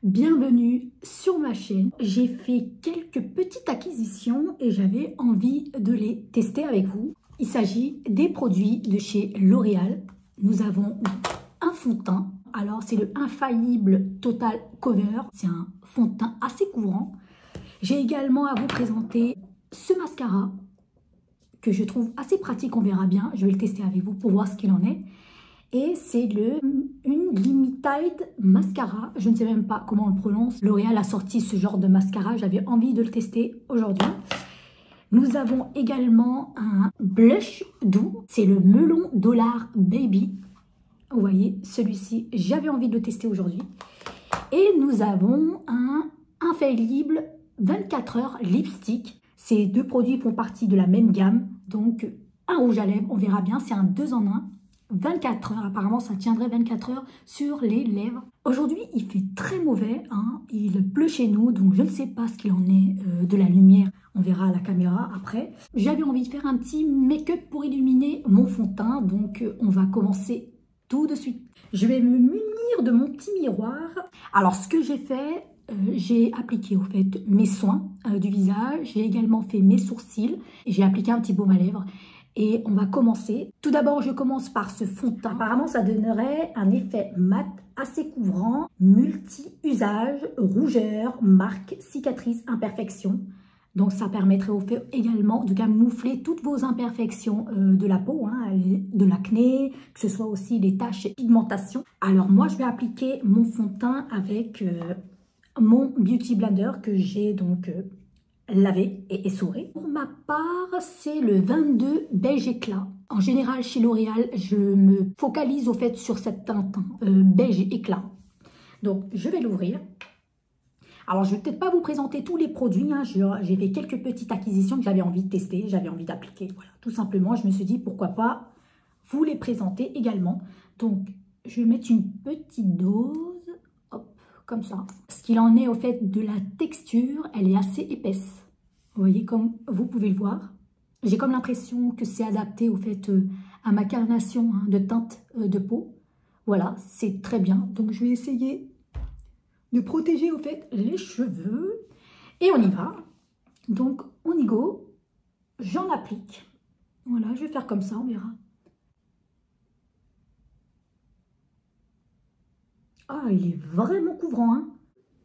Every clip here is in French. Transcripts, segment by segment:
Bienvenue sur ma chaîne. J'ai fait quelques petites acquisitions et j'avais envie de les tester avec vous. Il s'agit des produits de chez L'Oréal. Nous avons un fond de teint. Alors c'est le Infaillible Total Cover. C'est un fond de teint assez couvrant. J'ai également à vous présenter ce mascara que je trouve assez pratique. On verra bien. Je vais le tester avec vous pour voir ce qu'il en est. Et c'est une Limited Mascara. Je ne sais même pas comment on le prononce. L'Oréal a sorti ce genre de mascara. J'avais envie de le tester aujourd'hui. Nous avons également un blush doux. C'est le Melon Dollar Baby. Vous voyez, celui-ci, j'avais envie de le tester aujourd'hui. Et nous avons un Infaillible 24 heures lipstick. Ces deux produits font partie de la même gamme. Donc, un rouge à lèvres, on verra bien. C'est un 2 en 1. 24 heures, apparemment ça tiendrait 24 heures sur les lèvres. Aujourd'hui il fait très mauvais, hein. Il pleut chez nous, donc je ne sais pas ce qu'il en est de la lumière, on verra à la caméra après. J'avais envie de faire un petit make-up pour illuminer mon fond de teint, donc on va commencer tout de suite. Je vais me munir de mon petit miroir. Alors ce que j'ai fait, j'ai appliqué au fait mes soins du visage, j'ai également fait mes sourcils, et j'ai appliqué un petit baume à lèvres. Et on va commencer. Tout d'abord, je commence par ce fond de teint. Apparemment, ça donnerait un effet mat assez couvrant, multi-usage, rougeur, marque, cicatrice, imperfection. Donc, ça permettrait au fait également de camoufler toutes vos imperfections de la peau, hein, de l'acné, que ce soit aussi les taches et pigmentations. Alors, moi, je vais appliquer mon fond de teint avec mon Beauty Blender que j'ai donc lavé et essoré. Pour ma part, c'est le 22 beige éclat. En général, chez L'Oréal, je me focalise au fait sur cette teinte beige éclat. Donc, je vais l'ouvrir. Alors, je ne vais peut-être pas vous présenter tous les produits. Hein. J'ai fait quelques petites acquisitions que j'avais envie de tester, j'avais envie d'appliquer. Voilà, tout simplement, je me suis dit, pourquoi pas vous les présenter également. Donc, je vais mettre une petite dose. Comme ça. Ce qu'il en est au fait de la texture, elle est assez épaisse. Vous voyez, comme vous pouvez le voir. J'ai comme l'impression que c'est adapté au fait à ma carnation de teinte de peau. Voilà, c'est très bien. Donc je vais essayer de protéger au fait les cheveux. Et on y va. Donc on y go. J'en applique. Voilà, je vais faire comme ça, on verra. Ah, il est vraiment couvrant, hein.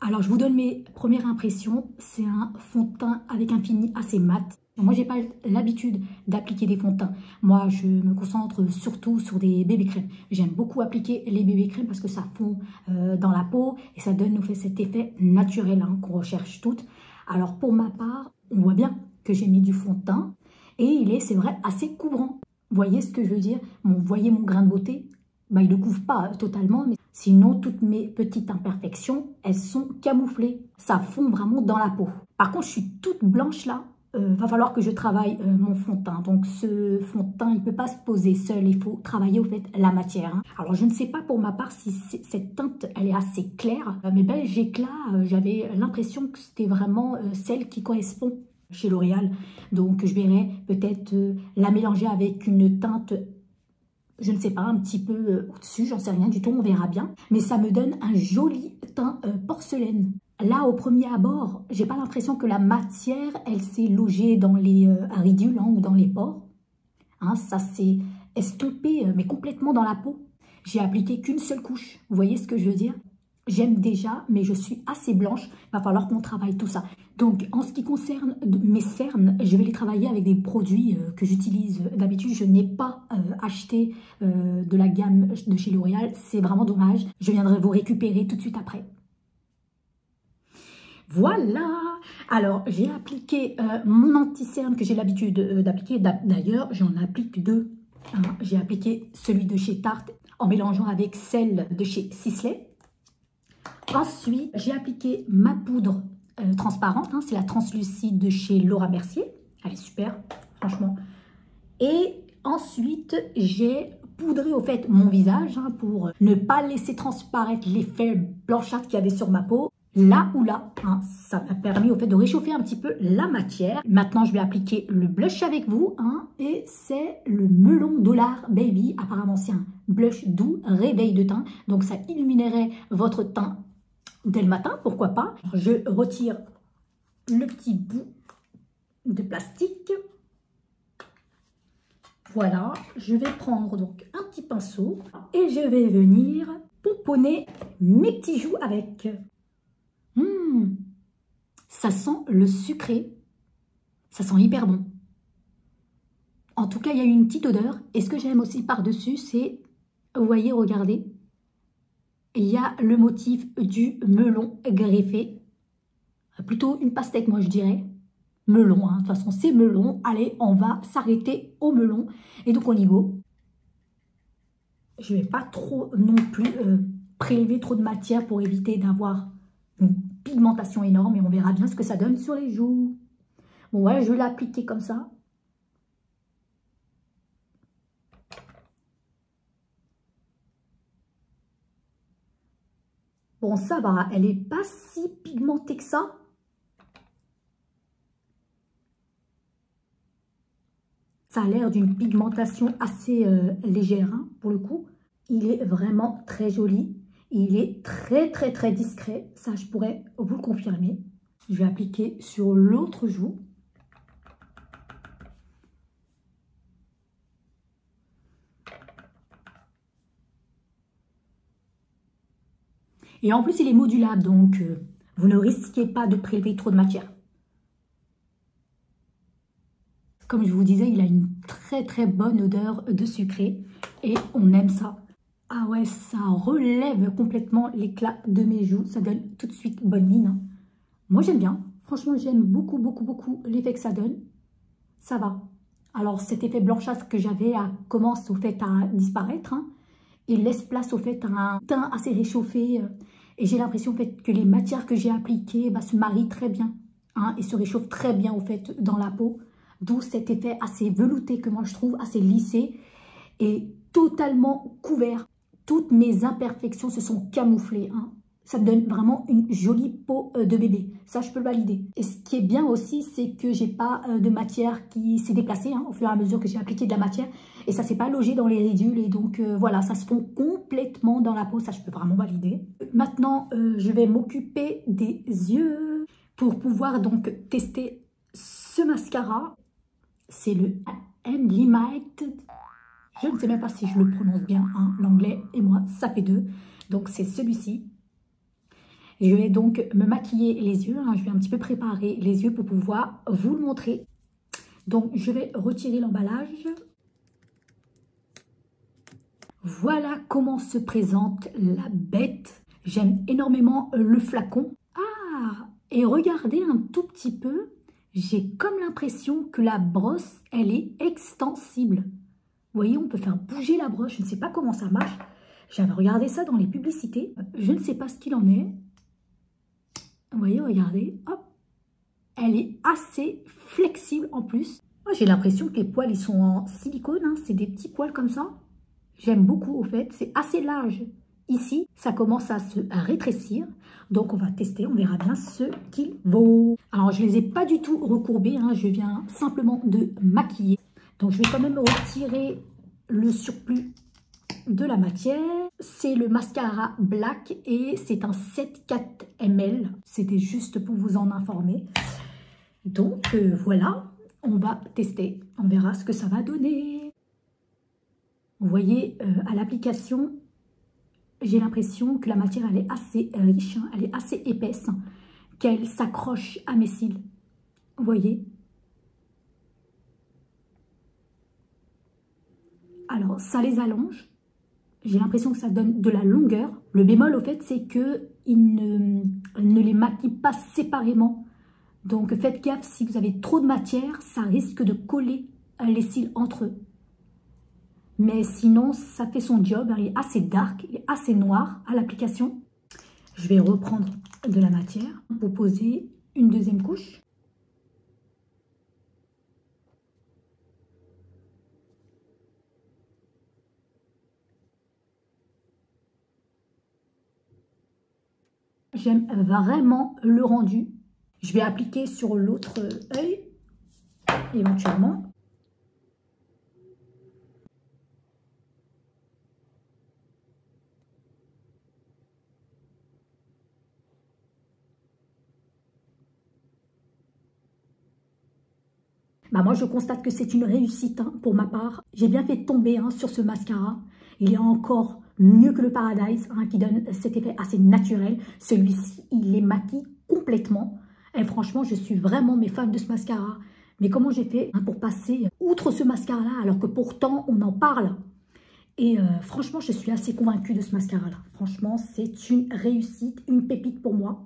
Alors, je vous donne mes premières impressions. C'est un fond de teint avec un fini assez mat. Moi, j'ai pas l'habitude d'appliquer des fonds de teint. Moi, je me concentre surtout sur des bébés crèmes. J'aime beaucoup appliquer les bébés crèmes parce que ça fond dans la peau et ça donne cet effet naturel hein, qu'on recherche toutes. Alors, pour ma part, on voit bien que j'ai mis du fond de teint et il est, c'est vrai, assez couvrant. Vous voyez ce que je veux dire? Vous voyez mon grain de beauté? Bah, il ne couvre pas totalement, mais sinon, toutes mes petites imperfections, elles sont camouflées. Ça fond vraiment dans la peau. Par contre, je suis toute blanche là. Va falloir que je travaille mon fond de teint. Donc, ce fond de teint, il ne peut pas se poser seul. Il faut travailler au fait la matière. Hein. Alors, je ne sais pas pour ma part si cette teinte, elle est assez claire. Mais beige éclat, j'avais l'impression que c'était vraiment celle qui correspond chez L'Oréal. Donc, je verrai peut-être la mélanger avec une teinte, je ne sais pas, un petit peu au-dessus, j'en sais rien du tout, on verra bien. Mais ça me donne un joli teint porcelaine. Là, au premier abord, j'ai pas l'impression que la matière, elle s'est logée dans les ridules hein, ou dans les pores. Hein, ça s'est estompé, mais complètement dans la peau. J'ai appliqué qu'une seule couche. Vous voyez ce que je veux dire? J'aime déjà, mais je suis assez blanche. Il va falloir qu'on travaille tout ça. Donc, en ce qui concerne mes cernes, je vais les travailler avec des produits que j'utilise d'habitude. Je n'ai pas acheté de la gamme de chez L'Oréal. C'est vraiment dommage. Je viendrai vous récupérer tout de suite après. Voilà. Alors, j'ai appliqué mon anti-cerne que j'ai l'habitude d'appliquer. D'ailleurs, j'en applique deux. Hein. J'ai appliqué celui de chez Tarte en mélangeant avec celle de chez Sisley. Ensuite, j'ai appliqué ma poudre transparente. Hein, c'est la translucide de chez Laura Mercier. Elle est super, franchement. Et ensuite, j'ai poudré au fait mon visage hein, pour ne pas laisser transparaître l'effet blanchâtre qu'il y avait sur ma peau. Là ou là, hein, ça m'a permis au fait de réchauffer un petit peu la matière. Maintenant, je vais appliquer le blush avec vous. Hein, et c'est le Melon Dollar Baby. Apparemment, c'est un blush doux, réveil de teint. Donc, ça illuminerait votre teint dès le matin, pourquoi pas. Je retire le petit bout de plastique. Voilà, je vais prendre donc un petit pinceau et je vais venir pomponner mes petits joues avec. Ça sent le sucré, ça sent hyper bon. En tout cas, il y a une petite odeur. Et ce que j'aime aussi par-dessus, c'est, vous voyez, regardez, il y a le motif du melon greffé. Plutôt une pastèque, moi je dirais. Melon, hein. De toute façon, c'est melon. Allez, on va s'arrêter au melon. Et donc, on y go. Je ne vais pas trop non plus prélever trop de matière pour éviter d'avoir une pigmentation énorme. Et on verra bien ce que ça donne sur les joues. Bon, ouais, je vais l'appliquer comme ça. Bon, ça va, elle n'est pas si pigmentée que ça. Ça a l'air d'une pigmentation assez légère, hein, pour le coup. Il est vraiment très joli. Il est très, très, très discret. Ça, je pourrais vous le confirmer. Je vais appliquer sur l'autre joue. Et en plus, il est modulable, donc vous ne risquez pas de prélever trop de matière. Comme je vous disais, il a une très très bonne odeur de sucré et on aime ça. Ah ouais, ça relève complètement l'éclat de mes joues. Ça donne tout de suite bonne mine, hein. Moi, j'aime bien. Franchement, j'aime beaucoup, beaucoup, beaucoup l'effet que ça donne. Ça va. Alors, cet effet blanchâtre que j'avais commence au fait à disparaître, hein. Il laisse place au fait à un teint assez réchauffé. Et j'ai l'impression fait, que les matières que j'ai appliquées se marient très bien, hein, et se réchauffent très bien au fait dans la peau. D'où cet effet assez velouté que moi je trouve, assez lissé et totalement couvert. Toutes mes imperfections se sont camouflées, hein. Ça me donne vraiment une jolie peau de bébé. Ça, je peux le valider. Et ce qui est bien aussi, c'est que j'ai pas de matière qui s'est déplacée, hein, au fur et à mesure que j'ai appliqué de la matière. Et ça s'est pas logé dans les ridules. Et donc, voilà, ça se fond complètement dans la peau. Ça, je peux vraiment valider. Maintenant, je vais m'occuper des yeux pour pouvoir donc tester ce mascara. C'est le Unlimited. Je ne sais même pas si je le prononce bien, hein, l'anglais et moi, ça fait deux. Donc, c'est celui-ci. Je vais donc me maquiller les yeux, hein. Je vais un petit peu préparer les yeux pour pouvoir vous le montrer. Donc, je vais retirer l'emballage. Voilà comment se présente la bête. J'aime énormément le flacon. Ah, et regardez un tout petit peu. J'ai comme l'impression que la brosse, elle est extensible. Vous voyez, on peut faire bouger la brosse. Je ne sais pas comment ça marche. J'avais regardé ça dans les publicités. Je ne sais pas ce qu'il en est. Vous voyez, regardez, hop, elle est assez flexible en plus. Moi, j'ai l'impression que les poils, ils sont en silicone, hein. C'est des petits poils comme ça. J'aime beaucoup, au fait. C'est assez large. Ici, ça commence à se rétrécir. Donc, on va tester, on verra bien ce qu'il vaut. Alors, je ne les ai pas du tout recourbés, hein. Je viens simplement de maquiller. Donc, je vais quand même retirer le surplus de la matière. C'est le mascara Black et c'est un 7,4 ml. C'était juste pour vous en informer. Donc voilà, on va tester. On verra ce que ça va donner. Vous voyez, à l'application, j'ai l'impression que la matière elle est assez riche, hein, elle est assez épaisse, hein, qu'elle s'accroche à mes cils. Vous voyez? Alors, ça les allonge. J'ai l'impression que ça donne de la longueur. Le bémol, au fait, c'est qu'il ne les maquille pas séparément. Donc, faites gaffe, si vous avez trop de matière, ça risque de coller les cils entre eux. Mais sinon, ça fait son job. Il est assez dark, il est assez noir à l'application. Je vais reprendre de la matière pour poser une deuxième couche. J'aime vraiment le rendu. Je vais appliquer sur l'autre œil, éventuellement. Bah moi, je constate que c'est une réussite hein, pour ma part. J'ai bien fait tomber hein, sur ce mascara. Il est encore mieux que le Paradise, hein, qui donne cet effet assez naturel. Celui-ci, il les maquille complètement. Et franchement, je suis vraiment fan de ce mascara. Mais comment j'ai fait hein, pour passer outre ce mascara-là, alors que pourtant, on en parle. Et franchement, je suis assez convaincue de ce mascara-là. Franchement, c'est une réussite, une pépite pour moi.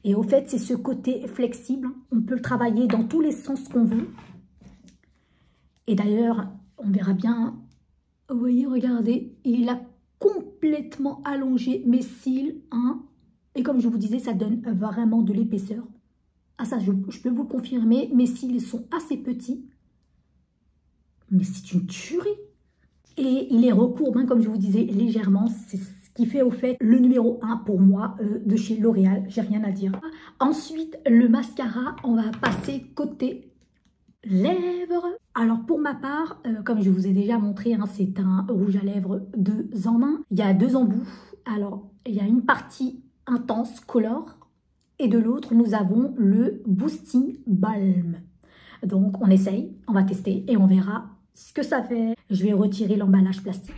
Et au fait, c'est ce côté flexible. On peut le travailler dans tous les sens qu'on veut. Et d'ailleurs, on verra bien. Vous voyez, regardez, il a complètement allongé mes cils. Hein, et comme je vous disais, ça donne vraiment de l'épaisseur. Ah ça, je peux vous le confirmer. Mes cils sont assez petits. Mais c'est une tuerie. Et il les recourbe, hein, comme je vous disais, légèrement. C'est ce qui fait au fait le numéro 1 pour moi de chez L'Oréal. J'ai rien à dire. Ensuite, le mascara, on va passer côté lèvres. Alors pour ma part, comme je vous ai déjà montré, hein, c'est un rouge à lèvres 2 en 1. Il y a 2 embouts. Alors, il y a une partie intense, color. Et de l'autre, nous avons le Boosting Balm. Donc, on essaye, on va tester et on verra ce que ça fait. Je vais retirer l'emballage plastique.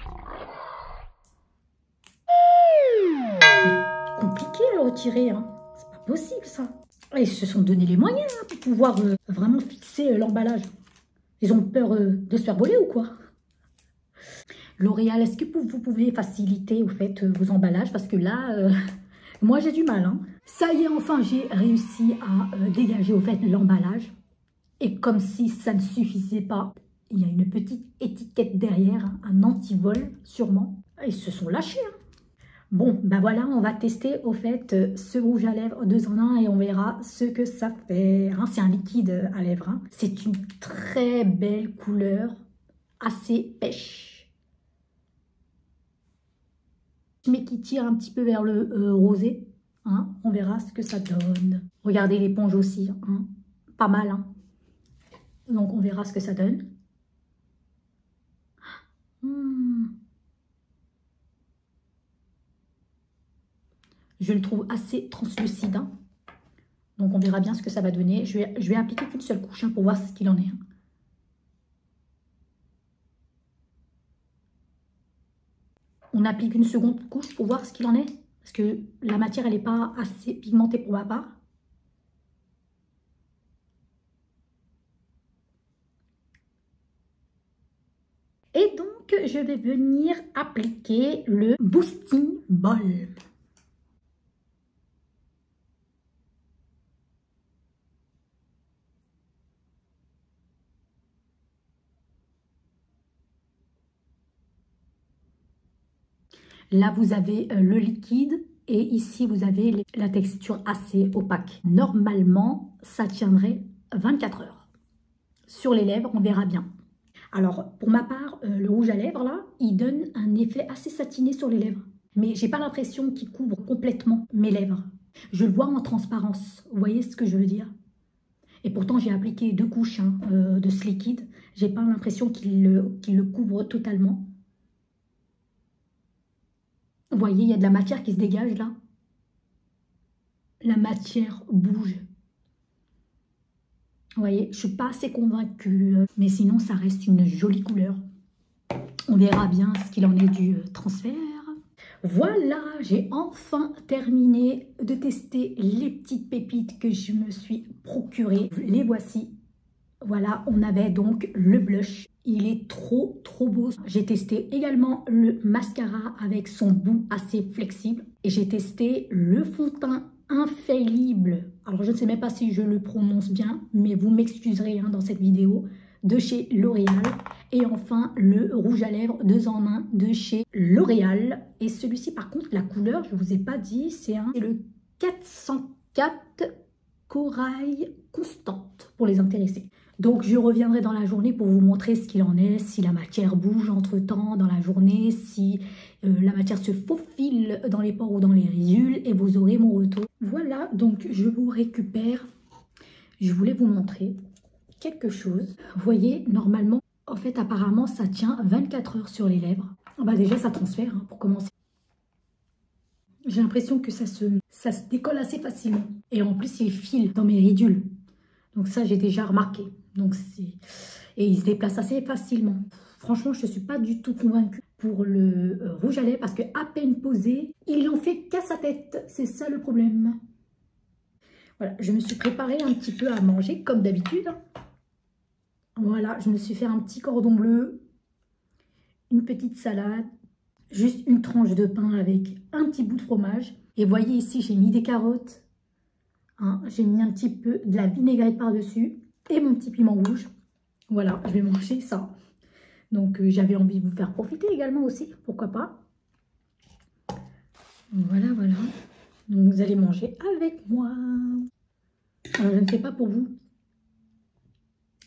C'est compliqué à le retirer, hein. C'est pas possible ça. Ils se sont donné les moyens hein, pour pouvoir vraiment fixer l'emballage. Ils ont peur de se faire voler ou quoi? L'Oréal, est-ce que vous pouvez faciliter au fait vos emballages? Parce que là, moi j'ai du mal. Hein. Ça y est, enfin j'ai réussi à dégager au fait l'emballage. Et comme si ça ne suffisait pas, il y a une petite étiquette derrière, hein, un anti-vol sûrement. Ils se sont lâchés. Hein. Bon, ben voilà, on va tester au fait ce rouge à lèvres 2 en 1 et on verra ce que ça fait. Hein, c'est un liquide à lèvres. Hein. C'est une très belle couleur, assez pêche. Mais qui tire un petit peu vers le rosé. Hein, on verra ce que ça donne. Regardez l'éponge aussi, hein, pas mal. Hein. Donc on verra ce que ça donne. Je le trouve assez translucide. Hein. Donc on verra bien ce que ça va donner. Je vais appliquer qu'une seule couche hein, pour voir ce qu'il en est. Hein. On applique une seconde couche pour voir ce qu'il en est. Parce que la matière, elle n'est pas assez pigmentée pour ma part. Et donc, je vais venir appliquer le Boosting Balm. Là, vous avez le liquide et ici, vous avez la texture assez opaque. Normalement, ça tiendrait 24 heures. Sur les lèvres, on verra bien. Alors, pour ma part, le rouge à lèvres, là, il donne un effet assez satiné sur les lèvres. Mais j'ai pas l'impression qu'il couvre complètement mes lèvres. Je le vois en transparence. Vous voyez ce que je veux dire? Et pourtant, j'ai appliqué 2 couches hein, de ce liquide. J'ai pas l'impression qu'il le couvre totalement. Vous voyez, il y a de la matière qui se dégage là. La matière bouge. Vous voyez, je ne suis pas assez convaincue. Mais sinon, ça reste une jolie couleur. On verra bien ce qu'il en est du transfert. Voilà, j'ai enfin terminé de tester les petites pépites que je me suis procurées. Les voici. Voilà, on avait donc le blush. Il est trop beau. J'ai testé également le mascara avec son bout assez flexible. Et j'ai testé le fond de teint infaillible. Alors je ne sais même pas si je le prononce bien, mais vous m'excuserez hein, dans cette vidéo. De chez L'Oréal. Et enfin le rouge à lèvres 2 en 1 de chez L'Oréal. Et celui-ci par contre, la couleur, je ne vous ai pas dit, c'est le 404 Corail Constante pour les intéressés. Donc je reviendrai dans la journée pour vous montrer ce qu'il en est, si la matière bouge entre temps dans la journée, si la matière se faufile dans les pores ou dans les ridules et vous aurez mon retour. Voilà, donc je vous récupère. Je voulais vous montrer quelque chose. Vous voyez, normalement, en fait apparemment ça tient 24 heures sur les lèvres. Bah déjà ça transfère hein, pour commencer. J'ai l'impression que ça se décolle assez facilement. Et en plus il file dans mes ridules. Donc ça, j'ai déjà remarqué. Donc et il se déplace assez facilement. Franchement, je ne suis pas du tout convaincue pour le rouge à lèvres parce que à peine posé, il en fait qu'à sa tête. C'est ça le problème. Voilà, je me suis préparée un petit peu à manger comme d'habitude. Voilà, je me suis fait un petit cordon bleu, une petite salade, juste une tranche de pain avec un petit bout de fromage. Et voyez ici, j'ai mis des carottes, hein, j'ai mis un petit peu de la vinaigrette par-dessus et mon petit piment rouge. Voilà, je vais manger ça. Donc j'avais envie de vous faire profiter également aussi, pourquoi pas. Voilà, voilà. Donc vous allez manger avec moi. Alors, je ne sais pas pour vous,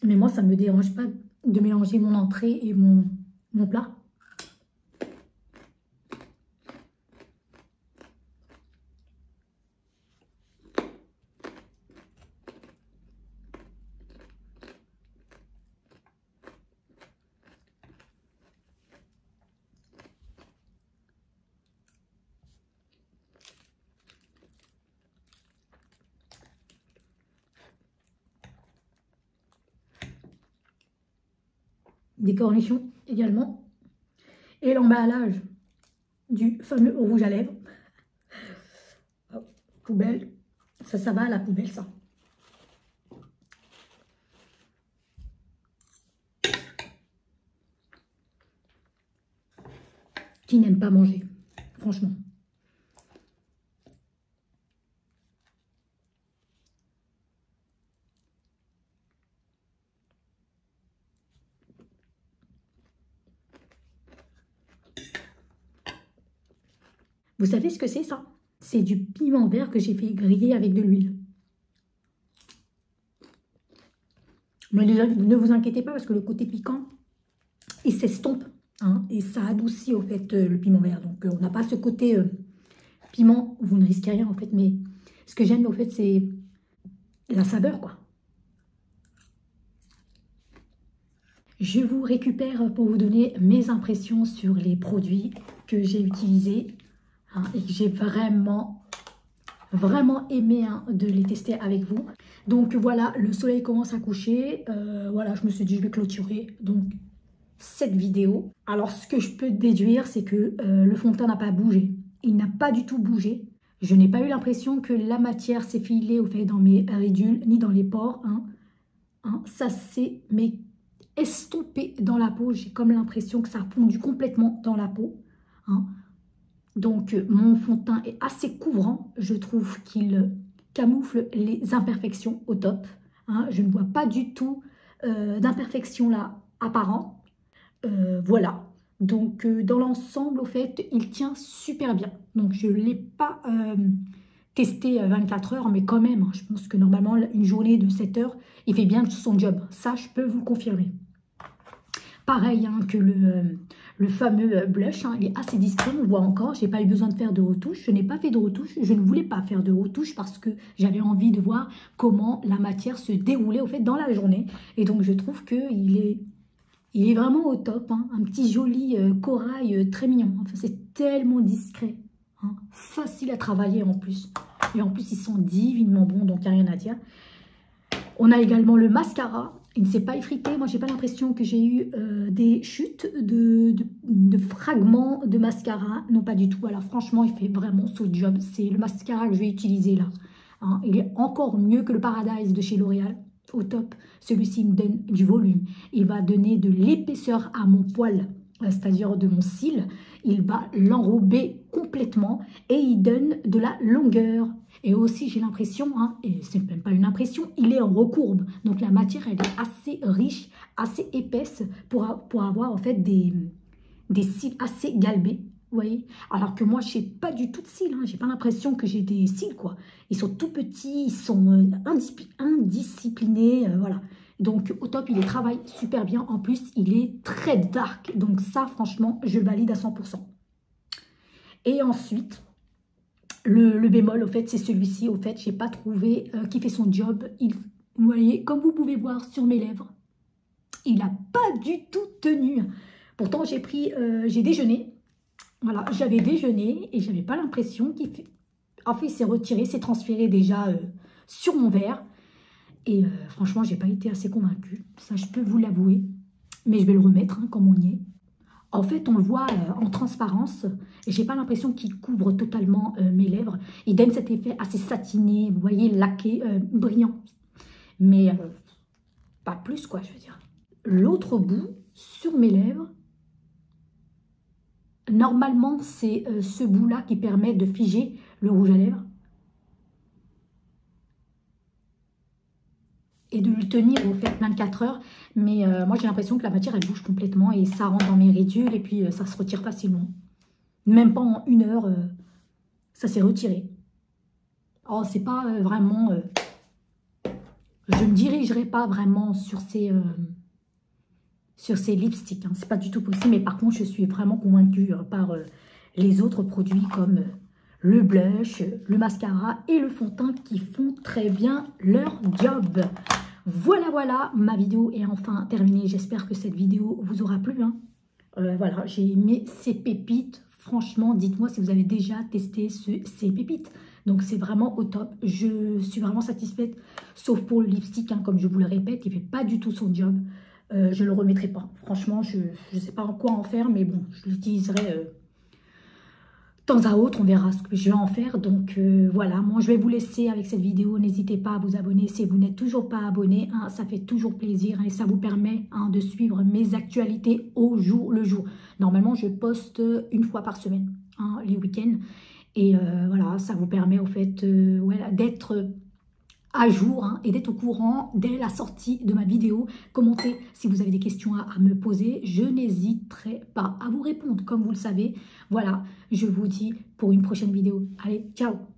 mais moi ça ne me dérange pas de mélanger mon entrée et mon plat. Des cornichons également. Et l'emballage du fameux rouge à lèvres. Hop, poubelle. Ça va à la poubelle, ça. Qui n'aime pas manger, franchement. Vous savez ce que c'est ça? C'est du piment vert que j'ai fait griller avec de l'huile. Mais ne vous inquiétez pas parce que le côté piquant, il s'estompe. Hein, et ça adoucit au fait le piment vert. Donc on n'a pas ce côté piment, vous ne risquez rien en fait. Mais ce que j'aime au fait, c'est la saveur, quoi. Je vous récupère pour vous donner mes impressions sur les produits que j'ai utilisés. Hein, et que j'ai vraiment aimé de les tester avec vous. Donc voilà, le soleil commence à coucher. Voilà, je me suis dit je vais clôturer donc cette vidéo. Alors ce que je peux déduire, c'est que le fond de teint n'a pas bougé. Il n'a pas du tout bougé. Je n'ai pas eu l'impression que la matière s'est filée au fait dans mes ridules ni dans les pores. Ça s'est estompé dans la peau. J'ai comme l'impression que ça a fondu complètement dans la peau. Donc, mon fond de teint est assez couvrant. Je trouve qu'il camoufle les imperfections au top. Je ne vois pas du tout d'imperfections là apparentes. Voilà. Donc, dans l'ensemble, au fait, il tient super bien. Donc, je ne l'ai pas testé 24 heures, mais quand même, je pense que normalement, une journée de 7 heures, il fait bien son job. Ça, je peux vous le confirmer. Pareil que le fameux blush, il est assez discret, on le voit encore. Je n'ai pas eu besoin de faire de retouche. Je n'ai pas fait de retouche. Je ne voulais pas faire de retouche parce que j'avais envie de voir comment la matière se déroulait au fait dans la journée. Et donc, je trouve qu'il est vraiment au top. Un petit joli corail très mignon. Enfin, c'est tellement discret. Facile à travailler en plus. Et en plus, il sent divinement bon, donc il n'y a rien à dire. On a également le mascara. Il ne s'est pas effrité. Moi, j'ai pas l'impression que j'ai eu des chutes de fragments de mascara. Non, pas du tout. Alors, franchement, il fait vraiment son job. C'est le mascara que je vais utiliser là. Il est encore mieux que le Paradise de chez L'Oréal. Au top. Celui-ci me donne du volume. Il va donner de l'épaisseur à mon poil, c'est-à-dire de mon cil. Il va l'enrober complètement et il donne de la longueur. Et aussi, j'ai l'impression, et c'est même pas une impression, il est en recourbe. Donc, la matière, elle est assez riche, assez épaisse pour avoir en fait des cils assez galbés. Vous voyez? Alors que moi, je n'ai pas du tout de cils. J'ai pas l'impression que j'ai des cils, quoi. Ils sont tout petits, ils sont indisciplinés, voilà. Donc, au top, il travaille super bien. En plus, il est très dark. Donc, ça, franchement, je le valide à 100%. Et ensuite, le bémol, au fait, c'est celui-ci. Au fait, je n'ai pas trouvé qui fait son job. Vous voyez, comme vous pouvez voir sur mes lèvres, il n'a pas du tout tenu. Pourtant, j'ai déjeuné. Voilà, j'avais déjeuné et je n'avais pas l'impression qu'il fait... En fait, il s'est retiré, s'est transféré déjà sur mon verre. Et franchement, j'ai pas été assez convaincue. Ça, je peux vous l'avouer. Mais je vais le remettre, hein, comme on y est. En fait, on le voit en transparence. Et j'ai pas l'impression qu'il couvre totalement mes lèvres. Il donne cet effet assez satiné, vous voyez, laqué, brillant. Mais pas plus, quoi, je veux dire. L'autre bout, sur mes lèvres, normalement, c'est ce bout-là qui permet de figer le rouge à lèvres. Et de le tenir au fait 24 heures. Mais moi, j'ai l'impression que la matière, elle bouge complètement et ça rentre dans mes ridules et puis ça se retire facilement. Même pas en 1 heure, ça s'est retiré. Oh, c'est pas vraiment... je ne dirigerai pas vraiment sur ces lipsticks. Hein. C'est pas du tout possible. Mais par contre, je suis vraiment convaincue par les autres produits comme le blush, le mascara et le fond de teint qui font très bien leur job. Voilà, voilà, ma vidéo est enfin terminée. J'espère que cette vidéo vous aura plu. Hein. Voilà, j'ai aimé ces pépites. Franchement, dites-moi si vous avez déjà testé ces pépites. Donc, c'est vraiment au top. Je suis vraiment satisfaite, sauf pour le lipstick, hein, comme je vous le répète, il ne fait pas du tout son job. Je ne le remettrai pas. Franchement, je ne sais pas quoi en faire, mais bon, je l'utiliserai... de temps à autre, on verra ce que je vais en faire. Donc voilà, moi je vais vous laisser avec cette vidéo. N'hésitez pas à vous abonner si vous n'êtes toujours pas abonné. Hein, ça fait toujours plaisir hein, et ça vous permet hein, de suivre mes actualités au jour le jour. Normalement, je poste 1 fois par semaine, hein, les week-ends. Et voilà, ça vous permet au fait voilà, d'être à jour hein, et d'être au courant dès la sortie de ma vidéo. Commentez si vous avez des questions à me poser. Je n'hésiterai pas à vous répondre comme vous le savez. Voilà, je vous dis pour une prochaine vidéo. Allez, ciao!